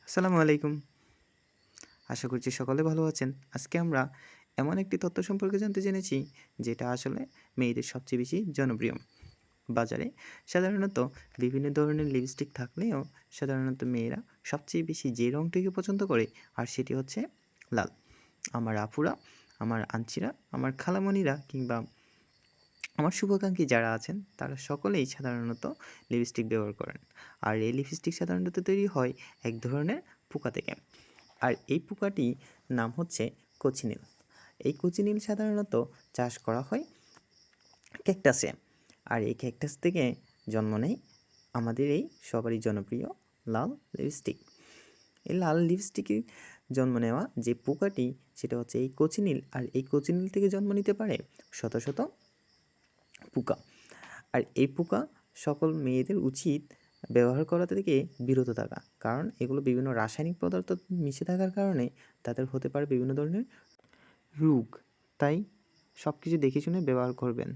আসসালামু আলাইকুম। আশা করছি সকলে ভালো আছেন। আজকে আমরা এমন একটি তথ্য সম্পর্কে জানতে জেনেছি, যেটা আসলে মেয়েদের সবচেয়ে বেশি জনপ্রিয়। বাজারে সাধারণত বিভিন্ন ধরনের লিপস্টিক থাকলেও সাধারণত মেয়েরা সবচেয়ে বেশি যে রঙটিকে পছন্দ করে আর সেটি হচ্ছে লাল। আমার আপুরা, আমার আন্টিরা, আমার খালামণিরা কিংবা আমার শুভাকাঙ্ক্ষী যারা আছেন তারা সকলেই সাধারণত লিপস্টিক ব্যবহার করেন। আর এই লিপস্টিক সাধারণত তৈরি হয় এক ধরনের পোকা থেকে। আর এই পোকাটির নাম হচ্ছে কোচিনিল। এই কোচিনিল সাধারণত চাষ করা হয় ক্যাকটাসে। আর এই ক্যাকটাস থেকে জন্ম নেয় আমাদের এই সবারই জনপ্রিয় লাল লিপস্টিক। এই লাল লিপস্টিকে জন্ম নেওয়া যে পোকাটি সেটা হচ্ছে এই কোচিনিল। আর এই কোচিনিল থেকে জন্ম নিতে পারে শত শত পোকা। আর এই পোকা সকল মেয়েদের উচিত ব্যবহার করা থেকে বিরত থাকা, কারণ এগুলো বিভিন্ন রাসায়নিক পদার্থ মিশে থাকার কারণে তাদের হতে পারে বিভিন্ন ধরনের রোগ। তাই সব কিছু দেখে শুনে ব্যবহার করবেন।